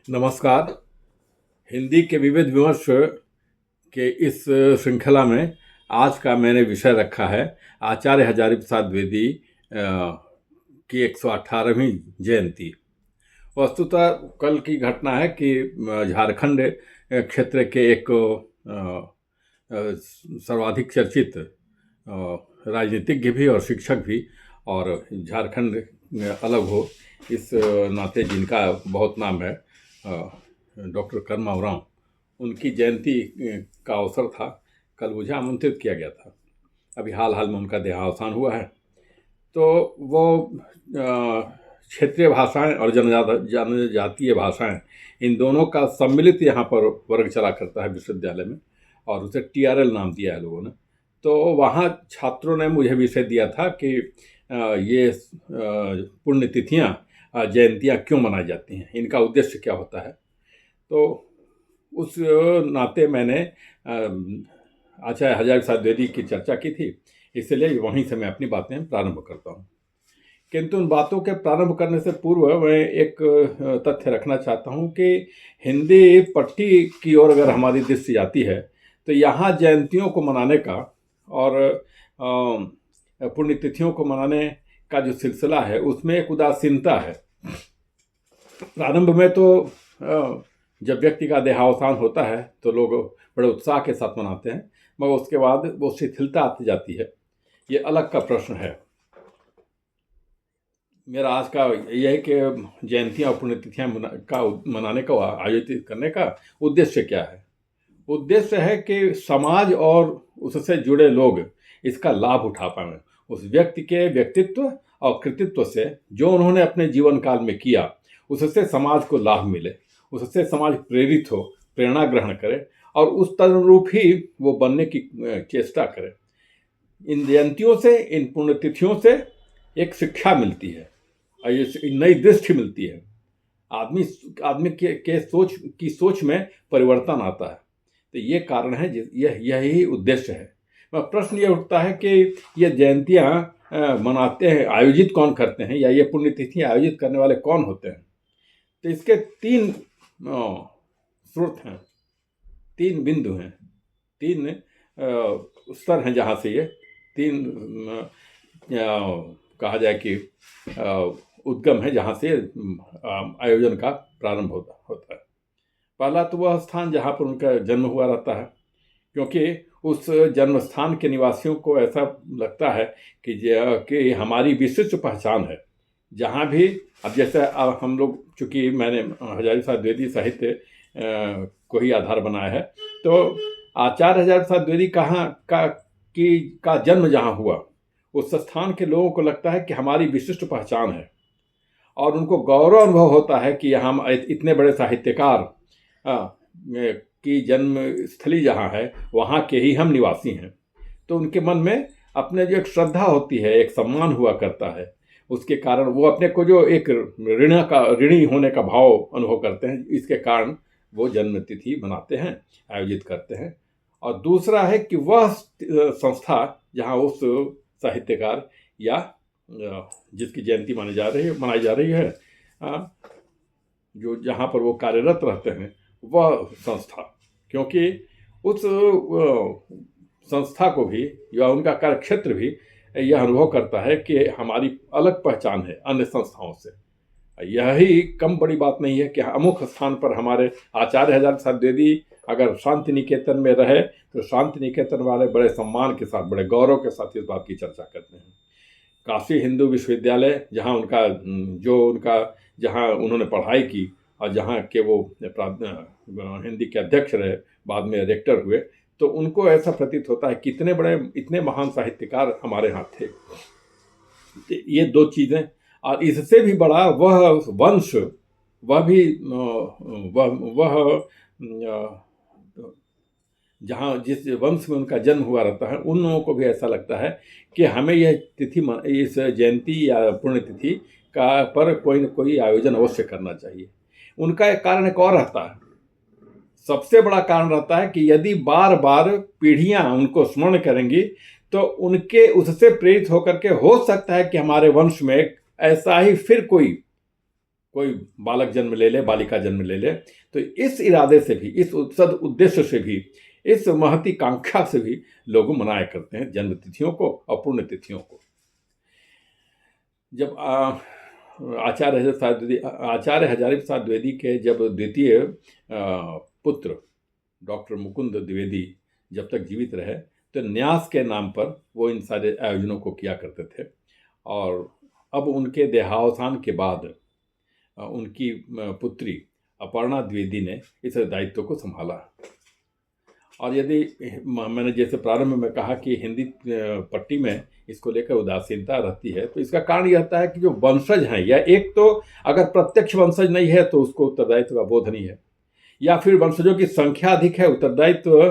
नमस्कार। हिंदी के विविध विमर्श के इस श्रृंखला में आज का मैंने विषय रखा है आचार्य हजारी प्रसाद द्विवेदी की 118वीं जयंती। वस्तुतः कल की घटना है कि झारखंड क्षेत्र के एक सर्वाधिक चर्चित राजनीतिज्ञ भी और शिक्षक भी, और झारखंड अलग हो इस नाते जिनका बहुत नाम है, डॉक्टर कर्मा उरांव, उनकी जयंती का अवसर था। कल मुझे आमंत्रित किया गया था। अभी हाल हाल में उनका देहावसान हुआ है। तो वो क्षेत्रीय भाषाएं और जनजातीय भाषाएं, इन दोनों का सम्मिलित यहाँ पर वर्ग चला करता है विश्वविद्यालय में, और उसे TRL नाम दिया है लोगों ने। तो वहाँ छात्रों ने मुझे विषय दिया था कि ये पुण्यतिथियाँ, जयंतियाँ क्यों मनाई जाती हैं, इनका उद्देश्य क्या होता है। तो उस नाते मैंने आचार्य हजारी प्रसाद द्विवेदी की चर्चा की थी, इसलिए वहीं से मैं अपनी बातें प्रारंभ करता हूँ। किंतु उन बातों के प्रारंभ करने से पूर्व मैं एक तथ्य रखना चाहता हूँ कि हिंदी पट्टी की ओर अगर हमारी दृष्टि जाती है तो यहाँ जयंतियों को मनाने का और पुण्यतिथियों को मनाने का जो सिलसिला है उसमें एक उदासीनता है। प्रारंभ में तो जब व्यक्ति का देहावसान होता है तो लोग बड़े उत्साह के साथ मनाते हैं, मगर उसके बाद वो शिथिलता आती जाती है। ये अलग का प्रश्न है। मेरा आज का यह है कि जयंतियाँ और पुण्यतिथियाँ मनाने का, आयोजित करने का उद्देश्य क्या है। उद्देश्य है कि समाज और उससे जुड़े लोग इसका लाभ उठा पाएं। उस व्यक्ति के व्यक्तित्व और कृतित्व से जो उन्होंने अपने जीवन काल में किया, उससे समाज को लाभ मिले, उससे समाज प्रेरित हो, प्रेरणा ग्रहण करे और उस तदनुरूप ही वो बनने की चेष्टा करे। इन जयंतियों से, इन पुण्यतिथियों से एक शिक्षा मिलती है और ये नई दृष्टि मिलती है। आदमी के सोच में परिवर्तन आता है। तो ये कारण है, यही उद्देश्य है। प्रश्न ये उठता है कि ये जयंतियाँ मनाते हैं, आयोजित कौन करते हैं, या ये पुण्यतिथियाँ आयोजित करने वाले कौन होते हैं। तो इसके 3 स्रोत हैं, 3 बिंदु हैं, 3 स्तर हैं जहाँ से ये 3 कहा जाए कि उद्गम है जहाँ से आयोजन का प्रारंभ होता है। पहला तो वह स्थान जहाँ पर उनका जन्म हुआ रहता है, क्योंकि उस जन्म स्थान के निवासियों को ऐसा लगता है कि हमारी विशिष्ट पहचान है। जहाँ भी, अब जैसे अब हम लोग, चूँकि मैंने हजारी प्रसाद द्विवेदी साहित्य को ही आधार बनाया है, तो आचार्य हजारी प्रसाद द्विवेदी का जन्म जहाँ हुआ, उस स्थान के लोगों को लगता है कि हमारी विशिष्ट पहचान है, और उनको गौरव अनुभव होता है कि हम इतने बड़े साहित्यकार की जन्म स्थली जहाँ है वहाँ के ही हम निवासी हैं। तो उनके मन में अपने जो एक श्रद्धा होती है, एक सम्मान हुआ करता है, उसके कारण वो अपने को जो एक ऋणी होने का भाव अनुभव करते हैं। इसके कारण वो जन्म तिथि मनाते हैं, आयोजित करते हैं। और दूसरा है कि वह संस्था जहाँ उस साहित्यकार या जिसकी जयंती मनाई जा रही है, जो जहाँ पर वो कार्यरत रहते हैं, वह संस्था, क्योंकि उस संस्था को भी या उनका कार्यक्षेत्र भी यह अनुभव करता है कि हमारी अलग पहचान है अन्य संस्थाओं से। यही कम बड़ी बात नहीं है कि अमुक स्थान पर हमारे आचार्य हजारी प्रसाद द्विवेदी अगर शांति निकेतन में रहे तो शांति निकेतन वाले बड़े सम्मान के साथ, बड़े गौरव के साथ इस बात की चर्चा करते हैं। काशी हिंदू विश्वविद्यालय जहाँ जहाँ उन्होंने पढ़ाई की और जहाँ के वो हिंदी के अध्यक्ष रहे, बाद में रेक्टर हुए, तो उनको ऐसा प्रतीत होता है कि इतने महान साहित्यकार हमारे यहाँ थे। ये 2 चीज़ें, और इससे भी बड़ा वह वंश, जहाँ जिस वंश में उनका जन्म हुआ रहता है, उन लोगों को भी ऐसा लगता है कि हमें यह तिथि, इस जयंती या पुण्यतिथि का पर कोई न कोई आयोजन अवश्य करना चाहिए। उनका एक कारण एक और रहता है, सबसे बड़ा कारण रहता है कि यदि बार बार पीढ़ियां उनको स्मरण करेंगी तो उनके उससे प्रेरित होकर के हो सकता है कि हमारे वंश में ऐसा ही फिर कोई कोई बालक जन्म ले ले, बालिका जन्म ले ले, तो इस इरादे से भी, इस सद उद्देश्य से भी, इस महती कांक्षा से भी लोग मनाया करते हैं जन्म तिथियों को और पुण्य तिथियों को। जब आचार्य हजारी प्रसाद द्विवेदी के जब द्वितीय पुत्र डॉक्टर मुकुंद द्विवेदी जब तक जीवित रहे, तो न्यास के नाम पर वो इन सारे आयोजनों को किया करते थे। और अब उनके देहावसान के बाद उनकी पुत्री अपर्णा द्विवेदी ने इस दायित्व को संभाला। और यदि मैंने जैसे प्रारंभ में कहा कि हिंदी पट्टी में इसको लेकर उदासीनता रहती है, तो इसका कारण यह रहता है कि जो वंशज हैं, या एक तो अगर प्रत्यक्ष वंशज नहीं है तो उसको उत्तरदायित्व का बोध नहीं है, या फिर वंशजों की संख्या अधिक है, उत्तरदायित्व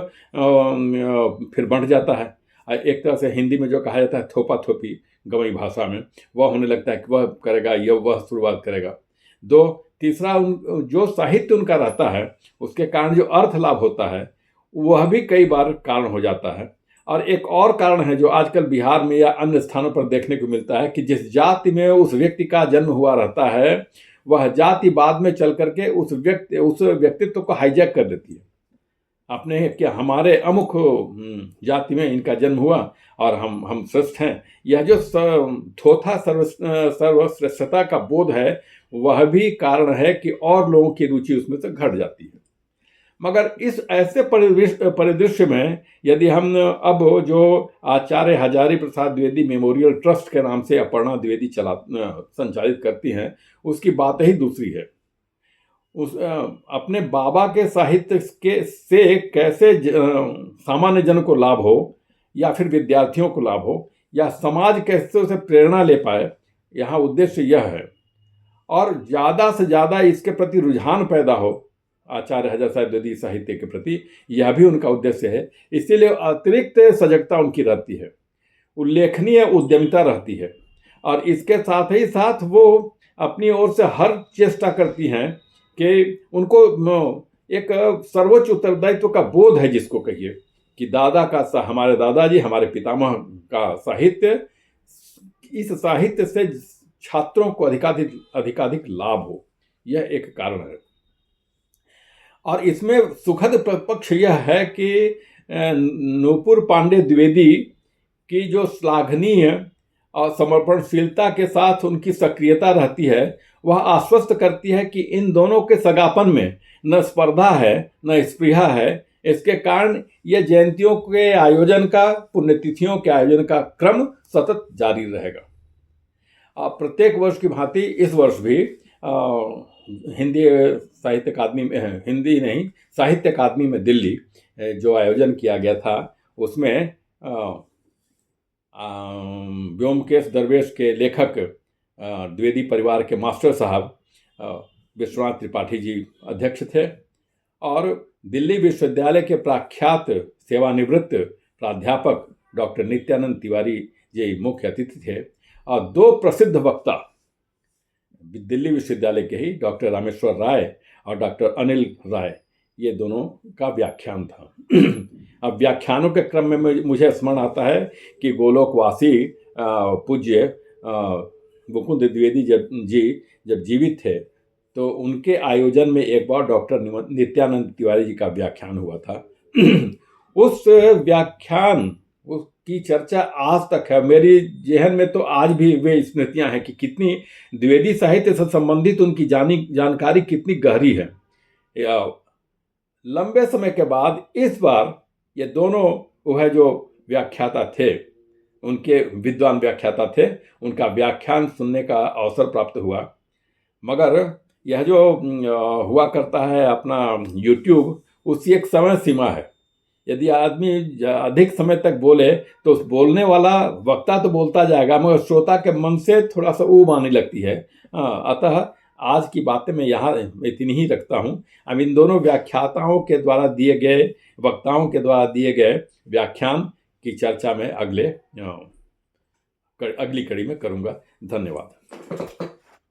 फिर बढ़ जाता है। एक तरह से हिंदी में जो कहा जाता है थोपा थोपी गवई भाषा में, वह होने लगता है कि वह करेगा, यह वह शुरुआत करेगा। तीसरा जो साहित्य उनका रहता है उसके कारण जो अर्थ लाभ होता है वह भी कई बार कारण हो जाता है। और एक और कारण है जो आजकल बिहार में या अन्य स्थानों पर देखने को मिलता है कि जिस जाति में उस व्यक्ति का जन्म हुआ रहता है, वह जाति बाद में चल करके उस व्यक्तित्व को हाईजैक कर देती है। अपने क्या हमारे अमुक जाति में इनका जन्म हुआ और हम श्रेष्ठ हैं, यह जो थोथा सर्वश्रेष्ठता का बोध है, वह भी कारण है कि और लोगों की रुचि उसमें से घट जाती है। मगर इस ऐसे परिदृश्य में यदि हम अब जो आचार्य हजारी प्रसाद द्विवेदी मेमोरियल ट्रस्ट के नाम से अपर्णा द्विवेदी संचालित करती हैं, उसकी बात ही दूसरी है। अपने बाबा के साहित्य से कैसे सामान्य जन को लाभ हो, या फिर विद्यार्थियों को लाभ हो, या समाज कैसे उसे प्रेरणा ले पाए, यहाँ उद्देश्य यह है। और ज़्यादा से ज़्यादा इसके प्रति रुझान पैदा हो आचार्य हजारी प्रसाद द्विवेदी साहित्य के प्रति, यह भी उनका उद्देश्य है। इसीलिए अतिरिक्त सजगता उनकी रहती है, उल्लेखनीय उद्यमिता रहती है, और इसके साथ ही साथ वो अपनी ओर से हर चेष्टा करती हैं कि उनको एक सर्वोच्च उत्तरदायित्व का बोध है, जिसको कहिए कि हमारे दादाजी, हमारे पितामह का साहित्य, इस साहित्य से छात्रों को अधिकाधिक लाभ हो, यह एक कारण है। और इसमें सुखद पक्ष यह है कि नूपुर पांडे द्विवेदी की जो श्लाघनीय और समर्पणशीलता के साथ उनकी सक्रियता रहती है, वह आश्वस्त करती है कि इन दोनों के सगापन में न स्पर्धा है न स्पृहा है। इसके कारण यह जयंतियों के आयोजन का, पुण्यतिथियों के आयोजन का क्रम सतत जारी रहेगा। प्रत्येक वर्ष की भांति इस वर्ष भी हिंदी साहित्य अकादमी में, हिंदी नहीं साहित्य अकादमी में दिल्ली जो आयोजन किया गया था, उसमें व्योमकेश दरवेश के लेखक द्विवेदी परिवार के मास्टर साहब विश्वनाथ त्रिपाठी जी अध्यक्ष थे, और दिल्ली विश्वविद्यालय के प्रख्यात सेवानिवृत्त प्राध्यापक डॉक्टर नित्यानंद तिवारी जी मुख्य अतिथि थे, और दो प्रसिद्ध वक्ता दिल्ली विश्वविद्यालय के ही डॉक्टर रामेश्वर राय और डॉक्टर अनिल राय, ये दोनों का व्याख्यान था। अब व्याख्यानों के क्रम में मुझे स्मरण आता है कि गोलोकवासी पूज्य मुकुंद द्विवेदी जब जीवित थे, तो उनके आयोजन में एक बार डॉक्टर नित्यानंद तिवारी जी का व्याख्यान हुआ था। उस व्याख्यान की चर्चा आज तक है मेरी जेहन में, तो आज भी वे स्मृतियां हैं कि कितनी द्विवेदी साहित्य से संबंधित उनकी जानकारी कितनी गहरी है। लंबे समय के बाद इस बार ये दोनों वह जो व्याख्याता थे, उनके विद्वान व्याख्याता थे, उनका व्याख्यान सुनने का अवसर प्राप्त हुआ। मगर यह जो हुआ करता है अपना YouTube, उसकी एक समय सीमा है। यदि आदमी अधिक समय तक बोले तो उस बोलने वाला वक्ता तो बोलता जाएगा, मगर श्रोता के मन से थोड़ा सा ऊब आने लगती है। अतः आज की बातें मैं यहाँ इतनी ही रखता हूँ। अब इन दोनों व्याख्याताओं के द्वारा दिए गए, वक्ताओं के द्वारा दिए गए व्याख्यान की चर्चा में अगली कड़ी में करूँगा। धन्यवाद।